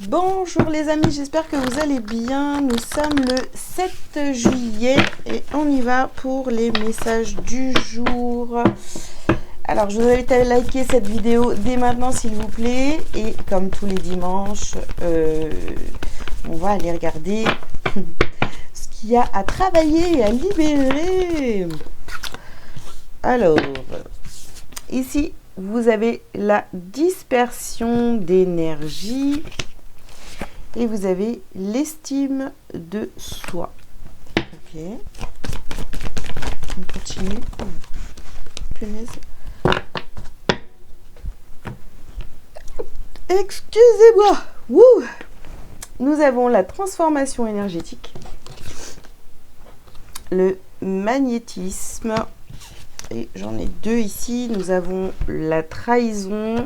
Bonjour les amis, j'espère que vous allez bien. Nous sommes le 7 juillet et on y va pour les messages du jour. Alors je vous invite à liker cette vidéo dès maintenant s'il vous plaît. Et comme tous les dimanches, on va aller regarder ce qu'il y a à travailler et à libérer. Alors, ici vous avez la dispersion d'énergie. Et vous avez l'estime de soi. Ok. On continue. Punaise. Excusez-moi. Wouh. Nous avons la transformation énergétique. Le magnétisme. Et j'en ai deux ici. Nous avons la trahison.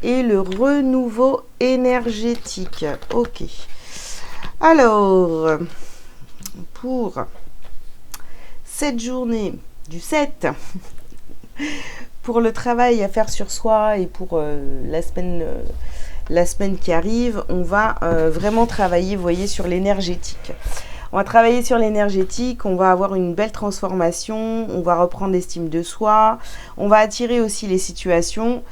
Et le renouveau énergétique. Ok. Alors, pour cette journée du 7, pour le travail à faire sur soi et pour la semaine qui arrive, on va vraiment travailler, vous voyez, sur l'énergétique. On va travailler sur l'énergétique, on va avoir une belle transformation, on va reprendre l'estime de soi, on va attirer aussi les situations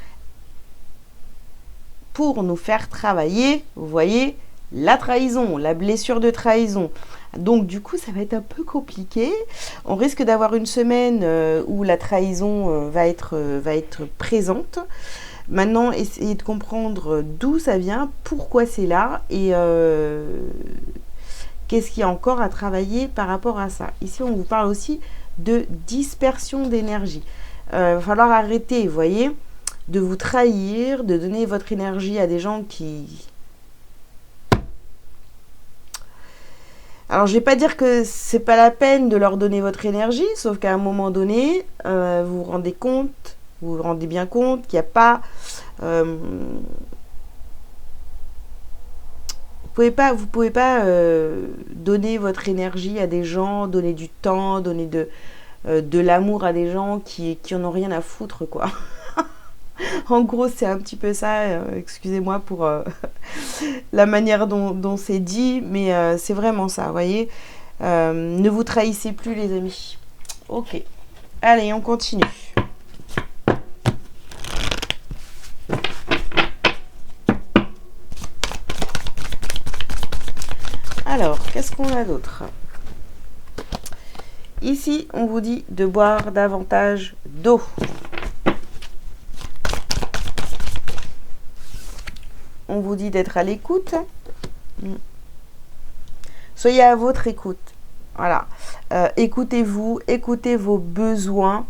pour nous faire travailler, vous voyez, la trahison, la blessure de trahison. Donc du coup, ça va être un peu compliqué. On risque d'avoir une semaine où la trahison va être présente. Maintenant, essayez de comprendre d'où ça vient, pourquoi c'est là et qu'est-ce qu'il y a encore à travailler par rapport à ça. Ici, on vous parle aussi de dispersion d'énergie. Il va falloir arrêter, vous voyez, de vous trahir, de donner votre énergie à des gens qui... Alors, je ne vais pas dire que c'est pas la peine de leur donner votre énergie, sauf qu'à un moment donné, vous vous rendez bien compte qu'il n'y a pas... vous pouvez pas donner votre énergie à des gens, donner du temps, donner de l'amour à des gens qui en ont rien à foutre, quoi. En gros, c'est un petit peu ça, excusez-moi pour la manière dont c'est dit, mais c'est vraiment ça, vous voyez. Ne vous trahissez plus, les amis. Ok, allez, on continue. Alors, qu'est-ce qu'on a d'autre ? Ici, on vous dit de boire davantage d'eau. On vous dit d'être à l'écoute. Soyez à votre écoute. Voilà. Écoutez-vous, écoutez vos besoins.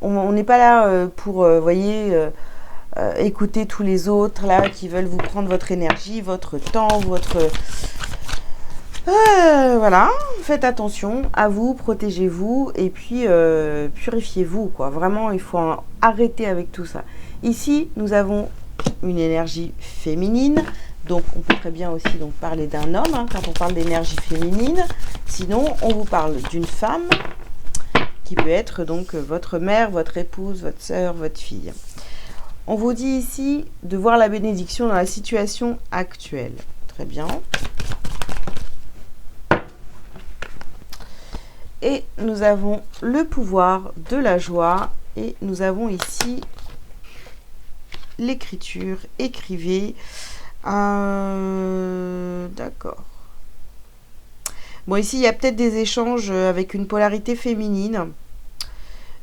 On n'est pas là pour, voyez, écouter tous les autres là qui veulent vous prendre votre énergie, votre temps, votre... voilà. Faites attention à vous, protégez-vous et puis purifiez-vous, quoi. Vraiment, il faut arrêter avec tout ça. Ici, nous avons une énergie féminine, donc on peut très bien aussi donc parler d'un homme hein, quand on parle d'énergie féminine. Sinon, on vous parle d'une femme qui peut être donc votre mère, votre épouse, votre sœur, votre fille. On vous dit ici de voir la bénédiction dans la situation actuelle. Très bien. Et nous avons le pouvoir de la joie et nous avons ici l'écriture, écrivez. D'accord. Bon, ici, il y a peut-être des échanges avec une polarité féminine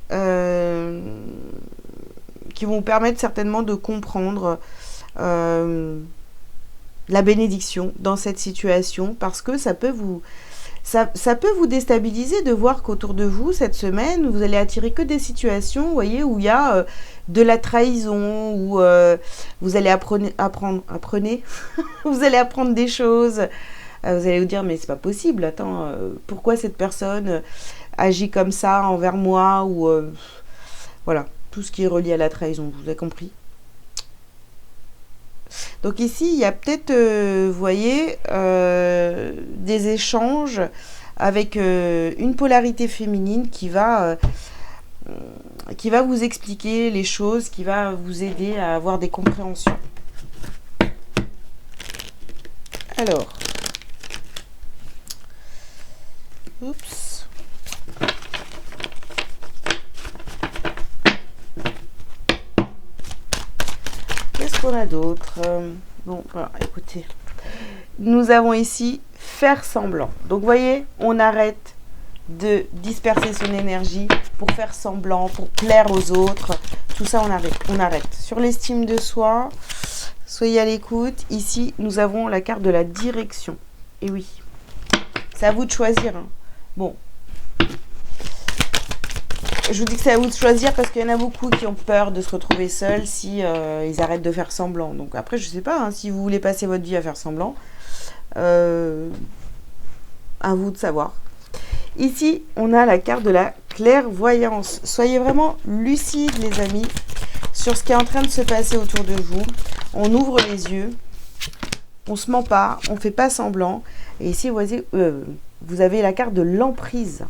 qui vont vous permettre certainement de comprendre la bénédiction dans cette situation parce que ça peut vous... Ça peut vous déstabiliser de voir qu'autour de vous, cette semaine, vous allez attirer que des situations, vous voyez, où il y a de la trahison, où vous allez vous allez apprendre des choses. Vous allez vous dire, mais c'est pas possible, attends, pourquoi cette personne agit comme ça envers moi, ou voilà, tout ce qui est relié à la trahison, vous avez compris. Donc ici, il y a peut-être, vous voyez, des échanges avec une polarité féminine qui va vous expliquer les choses, qui va vous aider à avoir des compréhensions. Alors, oups. Qu'est-ce qu'on a d'autre? Bon, voilà, écoutez. Nous avons ici faire semblant. Donc, vous voyez, on arrête de disperser son énergie pour faire semblant, pour plaire aux autres. Tout ça, on arrête. On arrête. Sur l'estime de soi, soyez à l'écoute. Ici, nous avons la carte de la direction. Et oui, c'est à vous de choisir. Hein. Bon. Je vous dis que c'est à vous de choisir parce qu'il y en a beaucoup qui ont peur de se retrouver seuls si ils arrêtent de faire semblant. Donc après, je sais pas, hein, si vous voulez passer votre vie à faire semblant, à vous de savoir. Ici, on a la carte de la clairvoyance. Soyez vraiment lucides, les amis, sur ce qui est en train de se passer autour de vous. On ouvre les yeux, on ne se ment pas, on ne fait pas semblant. Et ici, vous avez la carte de l'emprise.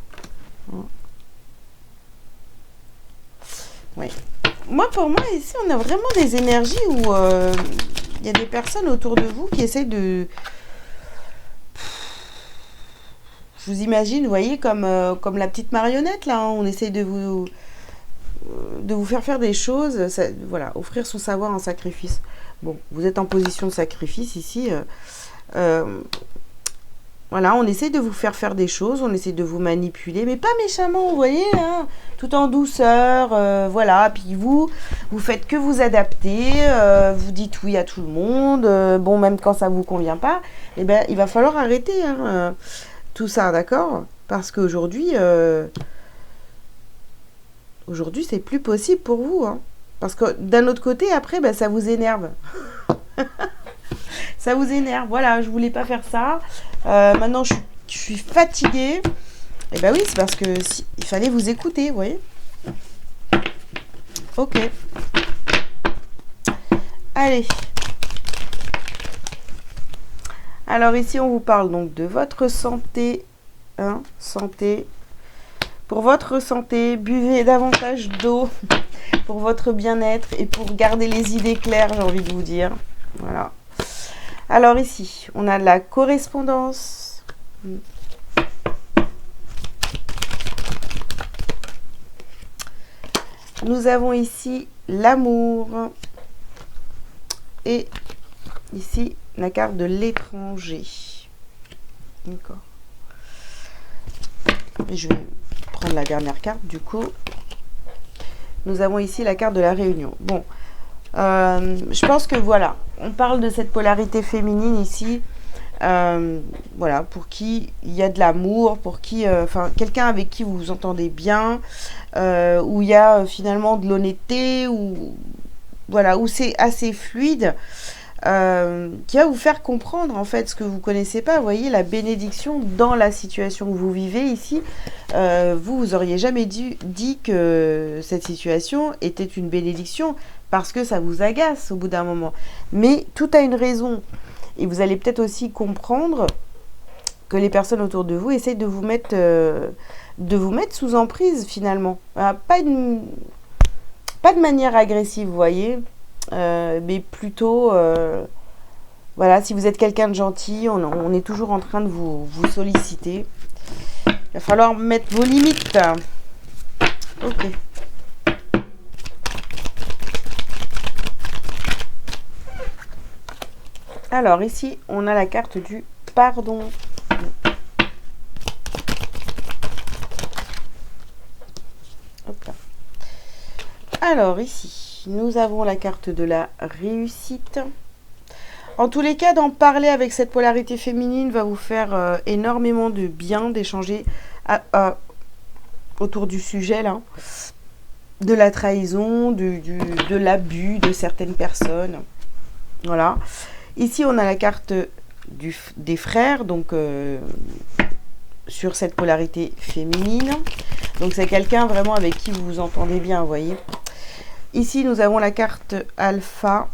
Oui. Pour moi, ici, on a vraiment des énergies où il y a des personnes autour de vous qui essayent de... Je vous imagine, vous voyez, comme la petite marionnette, là, hein, on essaye de vous faire des choses, ça, voilà, offrir son savoir en sacrifice. Bon, vous êtes en position de sacrifice ici. Voilà, on essaye de vous faire des choses, on essaye de vous manipuler, mais pas méchamment, vous voyez, hein, tout en douceur, voilà. Puis vous faites que vous adapter, vous dites oui à tout le monde, bon, même quand ça vous convient pas, eh ben, il va falloir arrêter, hein, tout ça, d'accord? Parce qu'aujourd'hui, c'est plus possible pour vous, hein. Parce que d'un autre côté, après, ben, ça vous énerve. Ça vous énerve, voilà, je voulais pas faire ça. Maintenant, je suis fatiguée. Et ben oui, c'est parce que il fallait vous écouter, vous voyez. Ok. Allez. Alors ici, on vous parle donc de votre santé. Hein, santé. Pour votre santé, buvez davantage d'eau pour votre bien-être et pour garder les idées claires, j'ai envie de vous dire. Voilà. Alors ici, on a de la correspondance. Nous avons ici l'amour. Et ici, la carte de l'étranger. D'accord. Je vais prendre la dernière carte, du coup. Nous avons ici la carte de la réunion. Bon, je pense que voilà, on parle de cette polarité féminine ici. Voilà, pour qui il y a de l'amour, pour qui, quelqu'un avec qui vous vous entendez bien, où il y a finalement de l'honnêteté, où c'est assez fluide, qui va vous faire comprendre en fait ce que vous connaissez pas. Vous voyez, la bénédiction dans la situation que vous vivez ici. Vous auriez jamais dit que cette situation était une bénédiction parce que ça vous agace au bout d'un moment. Mais tout a une raison. Et vous allez peut-être aussi comprendre que les personnes autour de vous essayent de vous mettre sous emprise finalement. Pas de manière agressive, vous voyez, mais plutôt, voilà, si vous êtes quelqu'un de gentil, on est toujours en train de vous solliciter. Il va falloir mettre vos limites. Ok. Alors ici, on a la carte du pardon. Hop là. Alors ici, nous avons la carte de la réussite. En tous les cas, d'en parler avec cette polarité féminine va vous faire énormément de bien, d'échanger autour du sujet là, de la trahison, de l'abus de certaines personnes. Voilà. Ici, on a la carte des frères, donc sur cette polarité féminine. Donc, c'est quelqu'un vraiment avec qui vous vous entendez bien, vous voyez. Ici, nous avons la carte alpha.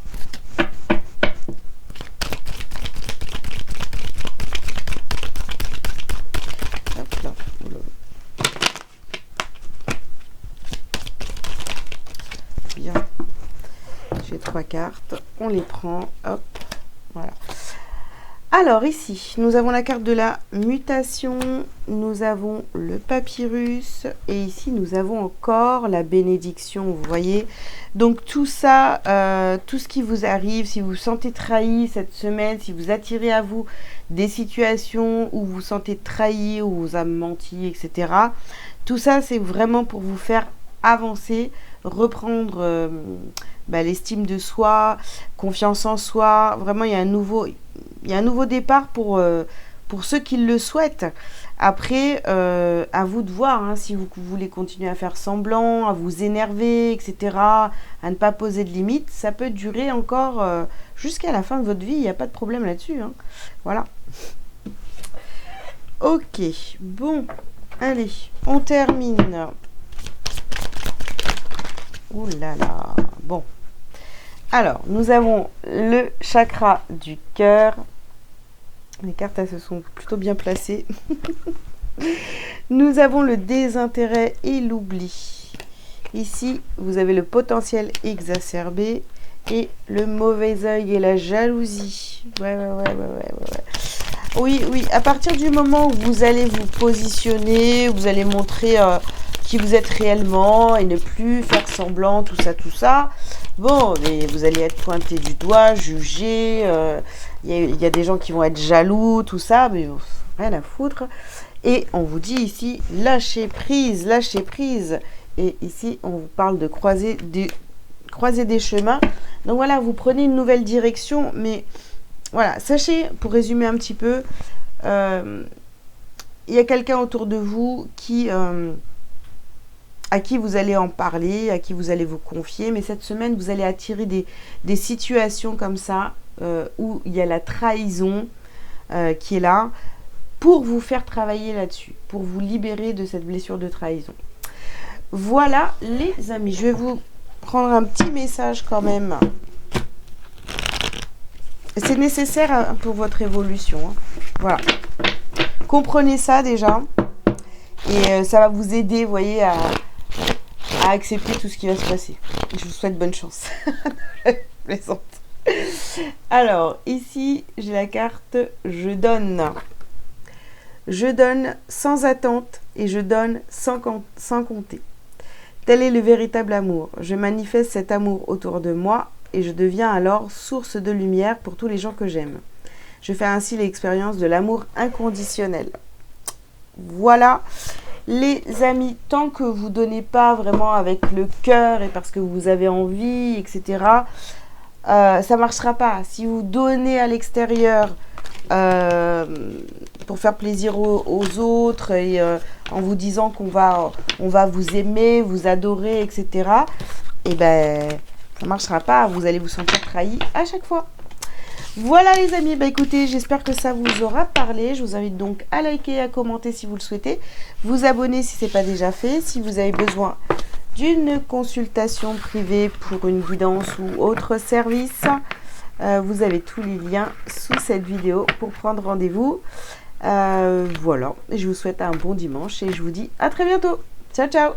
Hop là. Bien. J'ai 3 cartes. On les prend. Hop. Voilà. Alors ici, nous avons la carte de la mutation, nous avons le papyrus et ici nous avons encore la bénédiction, vous voyez. Donc tout ça, tout ce qui vous arrive, si vous vous sentez trahi cette semaine, si vous attirez à vous des situations où vous vous sentez trahi, où vous avez menti, etc. Tout ça, c'est vraiment pour vous faire avancer, reprendre l'estime de soi, confiance en soi. Vraiment, il y a un nouveau départ pour ceux qui le souhaitent. Après, à vous de voir hein, si vous voulez continuer à faire semblant, à vous énerver, etc., à ne pas poser de limites. Ça peut durer encore jusqu'à la fin de votre vie. Il n'y a pas de problème là-dessus. Hein. Voilà. Ok. Bon. Allez. On termine. Ouh là là. Bon. Alors, nous avons le chakra du cœur. Les cartes, elles se sont plutôt bien placées. Nous avons le désintérêt et l'oubli. Ici, vous avez le potentiel exacerbé et le mauvais œil et la jalousie. Ouais. Oui, à partir du moment où vous allez vous positionner, vous allez montrer qui vous êtes réellement et ne plus faire semblant, tout ça. Bon, mais vous allez être pointé du doigt, jugé, il y a des gens qui vont être jaloux, tout ça, mais rien à foutre. Et on vous dit ici, lâchez prise. Et ici, on vous parle de croiser des chemins. Donc voilà, vous prenez une nouvelle direction, mais voilà, sachez, pour résumer un petit peu, il y a quelqu'un autour de vous à qui vous allez en parler, à qui vous allez vous confier. Mais cette semaine, vous allez attirer des situations comme ça, où il y a la trahison qui est là, pour vous faire travailler là-dessus, pour vous libérer de cette blessure de trahison. Voilà les amis, je vais vous prendre un petit message quand même. C'est nécessaire pour votre évolution. Hein. Voilà. Comprenez ça déjà. Et ça va vous aider, vous voyez, à accepter tout ce qui va se passer. Je vous souhaite bonne chance. Je plaisante. Alors, ici, j'ai la carte « Je donne ». Je donne sans attente et je donne sans compter. Tel est le véritable amour. Je manifeste cet amour autour de moi et je deviens alors source de lumière pour tous les gens que j'aime. Je fais ainsi l'expérience de l'amour inconditionnel. Voilà, les amis, tant que vous ne donnez pas vraiment avec le cœur et parce que vous avez envie, etc., ça ne marchera pas. Si vous donnez à l'extérieur pour faire plaisir aux autres et en vous disant on va vous aimer, vous adorer, etc., et ben ça ne marchera pas. Vous allez vous sentir trahi à chaque fois. Voilà les amis, bah écoutez, j'espère que ça vous aura parlé. Je vous invite donc à liker et à commenter si vous le souhaitez. Vous abonner si ce n'est pas déjà fait. Si vous avez besoin d'une consultation privée pour une guidance ou autre service, vous avez tous les liens sous cette vidéo pour prendre rendez-vous. Voilà, je vous souhaite un bon dimanche et je vous dis à très bientôt. Ciao, ciao!